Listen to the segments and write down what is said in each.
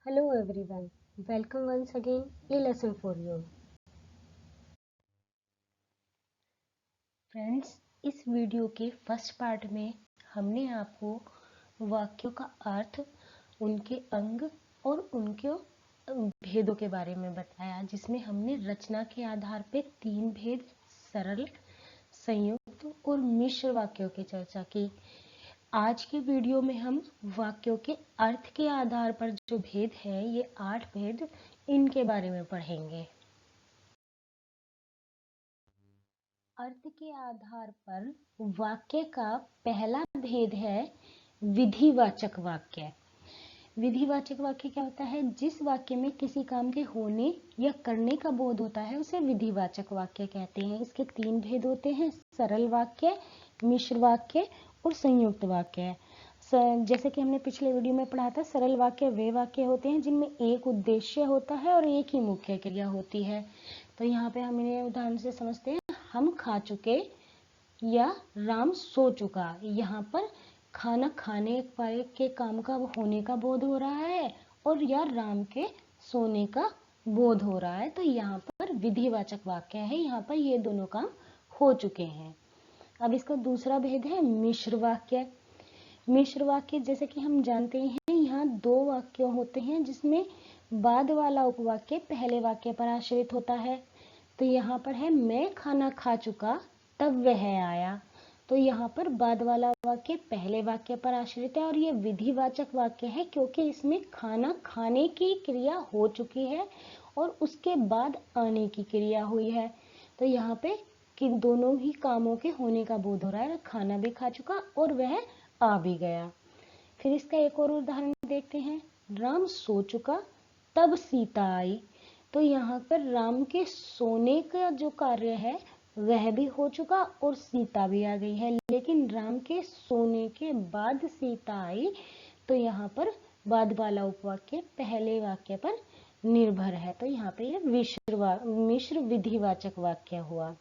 Hello everyone, welcome once again a lesson for you. Friends, इस video के first part में हमने आपको वाक्यों का अर्थ, उनके अंग और उनके भेदों के बारे में बताया, जिसमें हमने रचना के आधार पे 3 भेद सरल, संयुक्त और मिश्र वाक्यों की चर्चा की। आज के वीडियो में हम वाक्यों के अर्थ के आधार पर जो भेद है, ये 8 भेद, इनके बारे में पढ़ेंगे। अर्थ के आधार पर वाक्य का पहला भेद है विधिवाचक वाक्य। विधिवाचक वाक्य क्या होता है? जिस वाक्य में किसी काम के होने या करने का बोध होता है उसे विधिवाचक वाक्य कहते हैं। इसके 3 भेद होते हैं: सरल वाक्य, मिश्र वाक्य और संयुक्त वाक्य। जैसे कि हमने पिछले वीडियो में पढ़ा था, सरल वाक्य वे वाक्य होते हैं जिनमें एक उद्देश्य होता है और एक ही मुख्य क्रिया होती है। तो यहाँ पे हम इन्हें उदाहरण से समझते हैं। हम खा चुके या राम सो चुका। यहाँ पर खाना खाने के काम का होने का बोध हो रहा है और या राम के सोने का बोध हो रहा है। तो यहाँ पर विधिवाचक वाक्य है, यहाँ पर ये दोनों काम हो चुके हैं। अब इसका दूसरा भेद है मिश्र वाक्य। मिश्र वाक्य जैसे कि हम जानते हैं, यहाँ 2 वाक्य होते हैं जिसमें बाद वाला उपवाक्य पहले वाक्य पर आश्रित होता है। तो यहाँ पर है मैं खाना खा चुका तब वह आया। तो यहाँ पर बाद वाला वाक्य पहले वाक्य पर आश्रित है और ये विधिवाचक वाक्य है क्योंकि इसमें खाना खाने की क्रिया हो चुकी है और उसके बाद आने की क्रिया हुई है। तो यहाँ पे कि दोनों ही कामों के होने का बोध हो रहा है, खाना भी खा चुका और वह आ भी गया। फिर इसका एक और उदाहरण देखते हैं। राम सो चुका तब सीता आई। तो यहाँ पर राम के सोने का जो कार्य है वह भी हो चुका और सीता भी आ गई है, लेकिन राम के सोने के बाद सीता आई। तो यहाँ पर बाद वाला उपवाक्य पहले वाक्य पर निर्भर है। तो यहाँ पे ये मिश्र विधिवाचक वाक्य हुआ।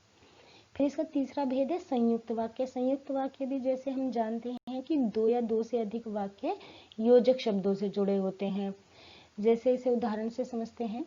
फिर इसका तीसरा भेद है संयुक्त वाक्य। संयुक्त वाक्य भी जैसे हम जानते हैं कि 2 या 2 से अधिक वाक्य योजक शब्दों से जुड़े होते हैं। जैसे इसे उदाहरण से समझते हैं।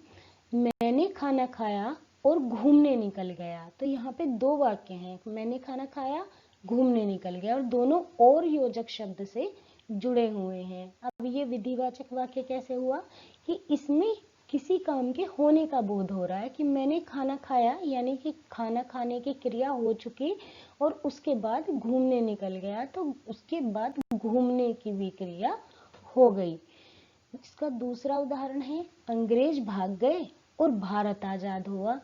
मैंने खाना खाया और घूमने निकल गया। तो यहाँ पे 2 वाक्य हैं, मैंने खाना खाया, घूमने निकल गया, और दोनों और योजक शब्द से जुड़े हुए हैं। अब ये विधिवाचक वाक्य कैसे हुआ कि इसमें किसी काम के होने का बोध हो रहा है कि मैंने खाना खाया, यानी कि खाना खाने की क्रिया हो चुकी और उसके बाद घूमने निकल गया, तो उसके बाद घूमने की भी क्रिया हो गई। इसका दूसरा उदाहरण है अंग्रेज भाग गए और भारत आजाद हुआ।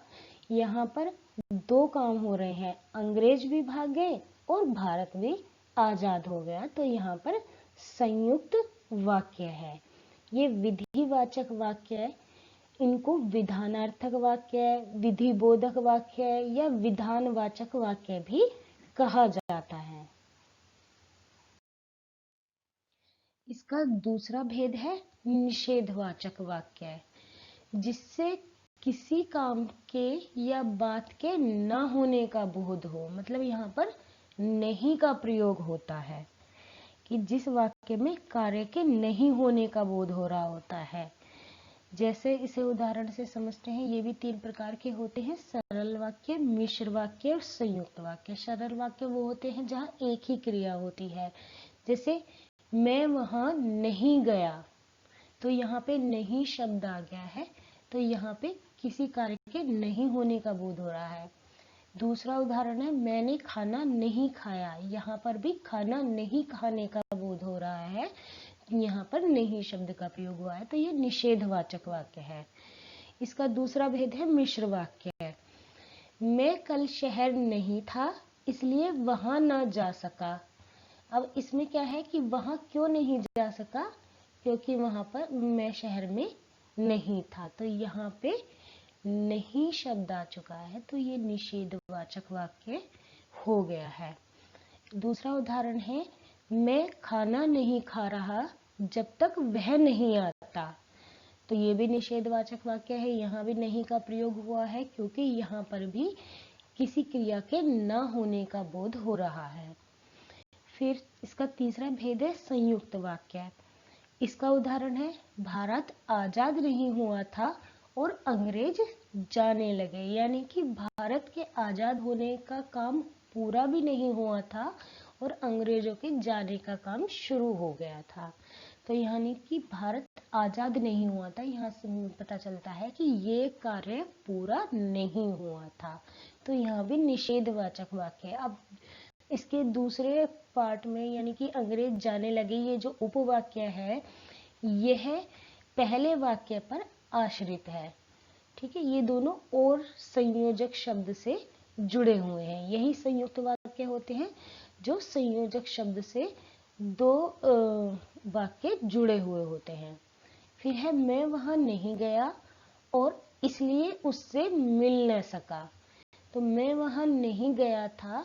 यहाँ पर 2 काम हो रहे हैं, अंग्रेज भी भाग गए और भारत भी आजाद हो गया। तो यहाँ पर संयुक्त वाक्य है। ये विधिवाचक वाक्य है। इनको विधानार्थक वाक्य, विधिबोधक वाक्य या विधानवाचक वाक्य भी कहा जाता है। इसका दूसरा भेद है निषेधवाचक वाक्य, जिससे किसी काम के या बात के न होने का बोध हो। मतलब यहाँ पर नहीं का प्रयोग होता है कि जिस वाक्य में कार्य के नहीं होने का बोध हो रहा होता है। जैसे इसे उदाहरण से समझते हैं। ये भी 3 प्रकार के होते हैं: सरल वाक्य, मिश्र वाक्य और संयुक्त वाक्य। सरल वाक्य वो होते हैं जहाँ एक ही क्रिया होती है। जैसे मैं वहां नहीं गया, तो यहाँ पे नहीं शब्द आ गया है, तो यहाँ पे किसी कार्य के नहीं होने का बोध हो रहा है। दूसरा उदाहरण है मैंने खाना नहीं खाया। यहाँ पर भी खाना नहीं खाने का बोध हो रहा है, यहाँ पर नहीं शब्द का प्रयोग हुआ है। तो ये निषेधवाचक वाक्य है। इसका दूसरा भेद है मिश्र वाक्य। मैं कल शहर नहीं था इसलिए वहां ना जा सका। अब इसमें क्या है कि वहां क्यों नहीं जा सका? क्योंकि वहां पर मैं शहर में नहीं था। तो यहाँ पे नहीं शब्द आ चुका है, तो ये निषेधवाचक वाक्य हो गया है। दूसरा उदाहरण है मैं खाना नहीं खा रहा जब तक वह नहीं आता। तो ये भी निषेधवाचक वाक्य है। यहाँ भी नहीं का प्रयोग हुआ है क्योंकि यहाँ पर भी किसी क्रिया के न होने का बोध हो रहा है। फिर इसका तीसरा भेद है संयुक्त वाक्य। इसका उदाहरण है भारत आजाद नहीं हुआ था और अंग्रेज जाने लगे, यानी कि भारत के आजाद होने का काम पूरा भी नहीं हुआ था और अंग्रेजों के जाने का काम शुरू हो गया था। तो यानी कि भारत आजाद नहीं हुआ था, यहाँ से पता चलता है कि ये कार्य पूरा नहीं हुआ था। तो यहाँ भी निषेधवाचक वाक्य है। अब इसके दूसरे पार्ट में यानी कि अंग्रेज जाने लगे, ये जो उपवाक्य है यह पहले वाक्य पर आश्रित है। ठीक है, ये दोनों और संयोजक शब्द से जुड़े हुए हैं। यही संयुक्त वाक्य होते हैं जो संयोजक शब्द से दो वाक्य जुड़े हुए होते हैं। फिर है मैं वहां नहीं गया और इसलिए उससे मिल न सका। तो मैं वहां नहीं गया था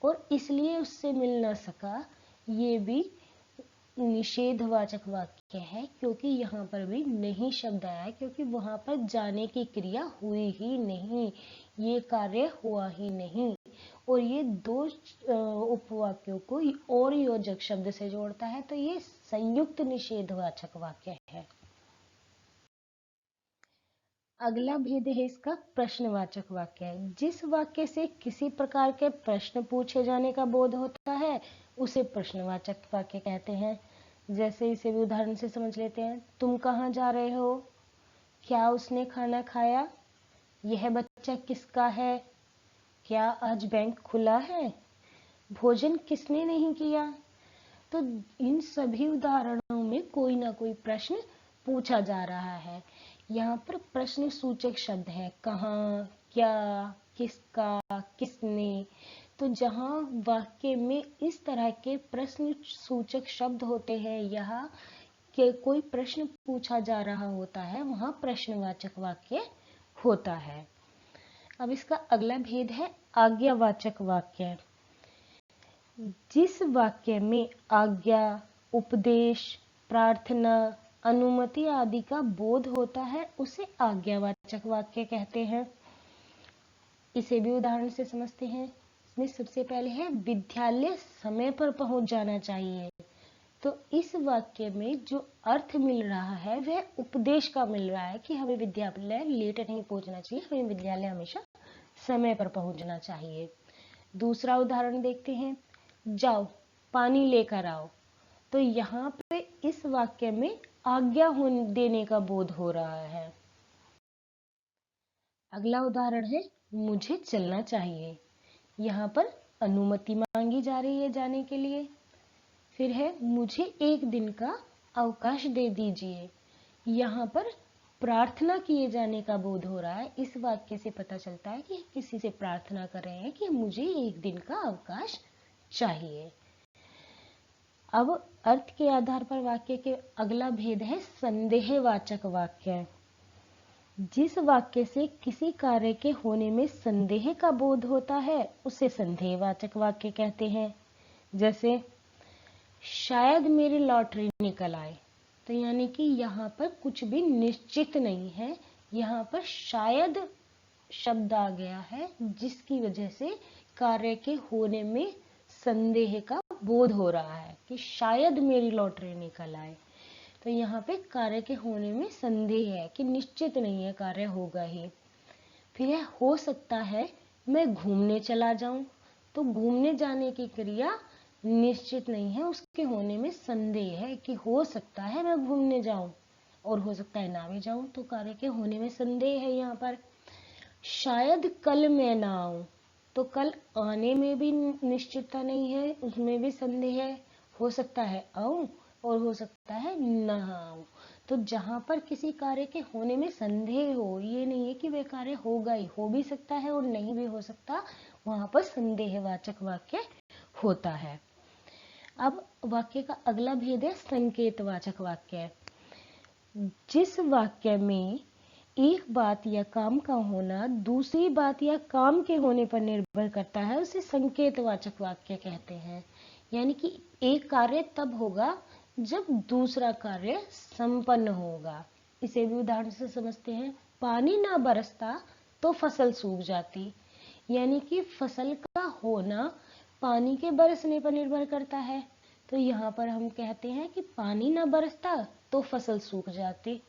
और इसलिए उससे मिल न सका, ये भी निषेधवाचक वाक्य है, क्योंकि यहाँ पर भी नहीं शब्द आया है, क्योंकि वहां पर जाने की क्रिया हुई ही नहीं, ये कार्य हुआ ही नहीं। और ये दो उपवाक्यों को और योजक शब्द से जोड़ता है, तो ये संयुक्त निषेधवाचक वाक्य है। अगला भेद है इसका प्रश्नवाचक वाक्य है। जिस वाक्य से किसी प्रकार के प्रश्न पूछे जाने का बोध होता है उसे प्रश्नवाचक वाक्य कहते हैं। जैसे इसे भी उदाहरण से समझ लेते हैं। तुम कहाँ जा रहे हो? क्या उसने खाना खाया? यह बच्चा किसका है? क्या आज बैंक खुला है? भोजन किसने नहीं किया? तो इन सभी उदाहरणों में कोई ना कोई प्रश्न पूछा जा रहा है। यहाँ पर प्रश्न सूचक शब्द है, कहाँ, क्या, किसका, किसने। तो जहाँ वाक्य में इस तरह के प्रश्न सूचक शब्द होते हैं, यहाँ के कोई प्रश्न पूछा जा रहा होता है, वहाँ प्रश्नवाचक वाक्य होता है। अब इसका अगला भेद है आज्ञावाचक वाक्य। जिस वाक्य में आज्ञा, उपदेश, प्रार्थना, अनुमति आदि का बोध होता है उसे आज्ञावाचक वाक्य कहते हैं। इसे भी उदाहरण से समझते हैं। इसमें सबसे पहले है विद्यालय समय पर पहुंच जाना चाहिए। तो इस वाक्य में जो अर्थ मिल रहा है वह उपदेश का मिल रहा है कि हमें विद्यालय लेट नहीं पहुंचना चाहिए, हमें विद्यालय हमेशा समय पर पहुंचना चाहिए। दूसरा उदाहरण देखते हैं, जाओ पानी लेकर आओ। तो यहाँ पे इस वाक्य में आज्ञा देने का बोध हो रहा है। अगला उदाहरण है मुझे चलना चाहिए। यहाँ पर अनुमति मांगी जा रही है जाने के लिए। फिर है मुझे एक दिन का अवकाश दे दीजिए। यहाँ पर प्रार्थना किए जाने का बोध हो रहा है। इस वाक्य से पता चलता है कि किसी से प्रार्थना कर रहे हैं कि मुझे एक दिन का अवकाश चाहिए। अब अर्थ के आधार पर वाक्य के अगला भेद है संदेहवाचक वाक्य। जिस वाक्य से किसी कार्य के होने में संदेह का बोध होता है उसे संदेहवाचक वाक्य कहते हैं। जैसे शायद मेरी लॉटरी निकल आए। तो यानी कि यहाँ पर कुछ भी निश्चित नहीं है, यहाँ पर शायद शब्द आ गया है जिसकी वजह से कार्य के होने में संदेह का बोध हो रहा है कि शायद मेरी लॉटरी निकल आए। तो यहाँ पे कार्य के होने में संदेह है कि निश्चित नहीं है, कार्य होगा ही। फिर है हो सकता है मैं घूमने चला जाऊं। तो घूमने जाने की क्रिया निश्चित नहीं है, उसके होने में संदेह है कि हो सकता है मैं घूमने जाऊं और हो सकता है ना भी जाऊं। तो कार्य के होने में संदेह है। यहाँ पर शायद कल मैं ना आऊं। तो कल आने में भी निश्चितता नहीं है, उसमें भी संदेह है। हो सकता है आऊं और हो सकता है ना आऊं। तो जहां पर किसी कार्य के होने में संदेह हो, ये नहीं है कि वह कार्य होगा ही, हो भी सकता है और नहीं भी हो सकता, वहां पर संदेहवाचक वाक्य होता है। अब वाक्य का अगला भेद है संकेतवाचक वाक्य। जिस वाक्य में एक बात या काम का होना दूसरी बात या काम के होने पर निर्भर करता है उसे संकेतवाचक वाक्य कहते हैं। यानी कि एक कार्य तब होगा जब दूसरा कार्य संपन्न होगा। इसे भी उदाहरण से समझते हैं। पानी ना बरसता तो फसल सूख जाती। यानी कि फसल का होना पानी के बरसने पर निर्भर करता है। तो यहाँ पर हम कहते हैं कि पानी ना बरसता तो फसल सूख जाती,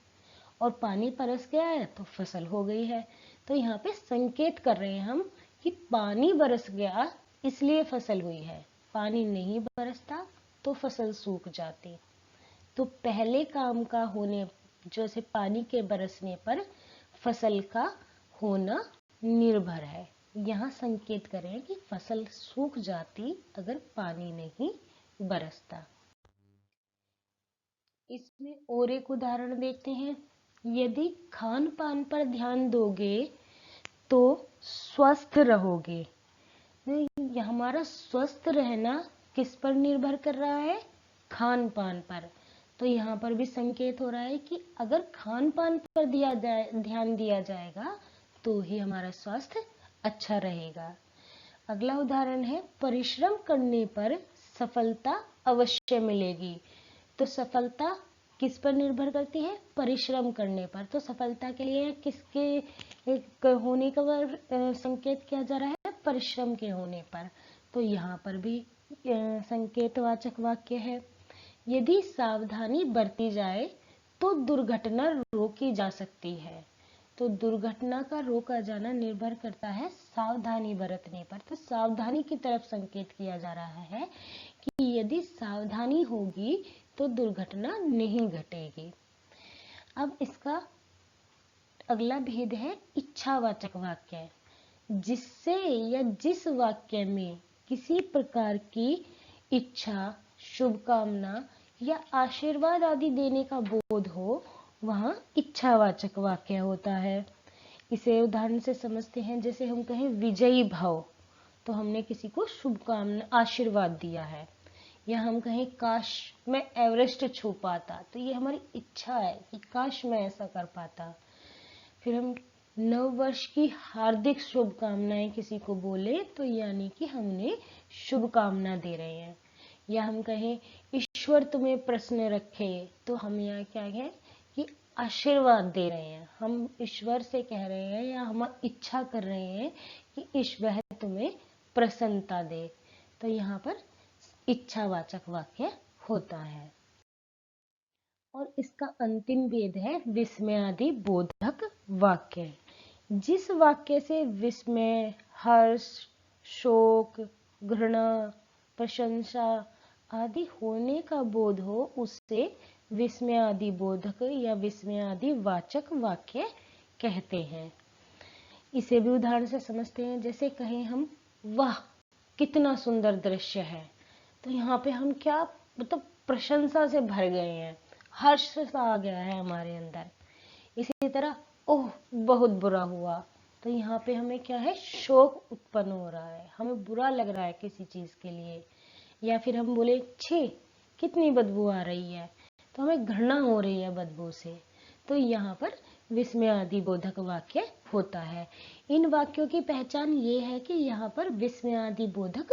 और पानी बरस गया है तो फसल हो गई है। तो यहाँ पे संकेत कर रहे हैं हम कि पानी बरस गया इसलिए फसल हुई है, पानी नहीं बरसता तो फसल सूख जाती। तो पहले काम का होने, जैसे पानी के बरसने पर फसल का होना निर्भर है। यहाँ संकेत करें कि फसल सूख जाती अगर पानी नहीं बरसता। इसमें और एक उदाहरण देखते हैं। यदि खान पान पर ध्यान दोगे तो स्वस्थ रहोगे। हमारा स्वस्थ रहना किस पर निर्भर कर रहा है? खान पान पर। तो यहाँ पर भी संकेत हो रहा है कि अगर खान पान पर ध्यान दिया जाएगा तो ही हमारा स्वास्थ्य अच्छा रहेगा। अगला उदाहरण है, परिश्रम करने पर सफलता अवश्य मिलेगी। तो सफलता किस पर निर्भर करती है? परिश्रम करने पर। तो सफलता के लिए किसके होने का संकेत किया जा रहा है? परिश्रम के होने पर। तो यहाँ पर भी संकेतवाचक वाक्य है। यदि सावधानी बरती जाए तो दुर्घटना रोकी जा सकती है। तो दुर्घटना का रोका जाना निर्भर करता है सावधानी बरतने पर। तो सावधानी की तरफ संकेत किया जा रहा है कि यदि सावधानी होगी तो दुर्घटना नहीं घटेगी। अब इसका अगला भेद है इच्छावाचक वाक्य। जिससे या जिस वाक्य में किसी प्रकार की इच्छा, शुभकामना या आशीर्वाद आदि देने का बोध हो, वह इच्छावाचक वाक्य होता है। इसे उदाहरण से समझते हैं। जैसे हम कहें विजयी भव, तो हमने किसी को शुभकामना, आशीर्वाद दिया है। या हम कहें काश मैं एवरेस्ट छू पाता, तो ये हमारी इच्छा है कि काश मैं ऐसा कर पाता। फिर हम नव वर्ष की हार्दिक शुभकामनाएं किसी को बोले, तो यानी कि हमने शुभकामना दे रहे हैं। या हम कहें ईश्वर तुम्हें प्रसन्न रखे, तो हम यहाँ क्या कहें कि आशीर्वाद दे रहे हैं। हम ईश्वर से कह रहे हैं या हम इच्छा कर रहे हैं कि ईश्वर तुम्हें प्रसन्नता दे। तो यहाँ पर इच्छावाचक वाक्य होता है। और इसका अंतिम भेद है विस्मयादि बोधक वाक्य। जिस वाक्य से विस्मय, हर्ष, शोक, घृणा, प्रशंसा आदि होने का बोध हो, उससे विस्मयादि बोधक या विस्मयादि वाचक वाक्य कहते हैं। इसे भी उदाहरण से समझते हैं। जैसे कहें हम, वाह कितना सुंदर दृश्य है, तो यहाँ पे हम क्या मतलब प्रशंसा से भर गए हैं, हर्ष सा आ गया है हमारे अंदर। इसी तरह ओह बहुत बुरा हुआ, तो यहाँ पे हमें क्या है, शोक उत्पन्न हो रहा है, हमें बुरा लग रहा है किसी चीज के लिए। या फिर हम बोले छी कितनी बदबू आ रही है, तो हमें घृणा हो रही है बदबू से। तो यहाँ पर विस्मयादि बोधक वाक्य होता है। इन वाक्यों की पहचान ये है कि यहाँ पर विस्मयादि बोधक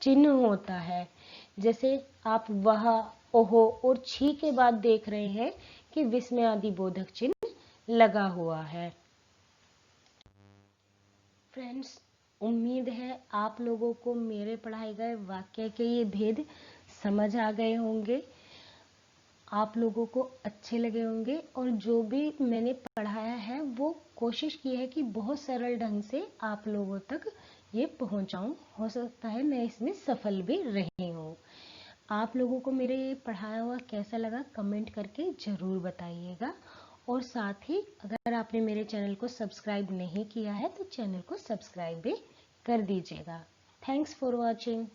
चिन्ह होता है। जैसे आप वह, ओहो और छी के बाद देख रहे हैं कि विस्मयादि बोधक चिन्ह लगा हुआ है। फ्रेंड्स, उम्मीद है आप लोगों को मेरे पढ़ाए गए वाक्य के ये भेद समझ आ गए होंगे, आप लोगों को अच्छे लगे होंगे। और जो भी मैंने पढ़ाया है वो कोशिश की है कि बहुत सरल ढंग से आप लोगों तक ये पहुंचाऊं। हो सकता है मैं इसमें सफल भी रही हूँ। आप लोगों को मेरे ये पढ़ाया हुआ कैसा लगा कमेंट करके ज़रूर बताइएगा। और साथ ही अगर आपने मेरे चैनल को सब्सक्राइब नहीं किया है तो चैनल को सब्सक्राइब भी कर दीजिएगा। Thanks for watching.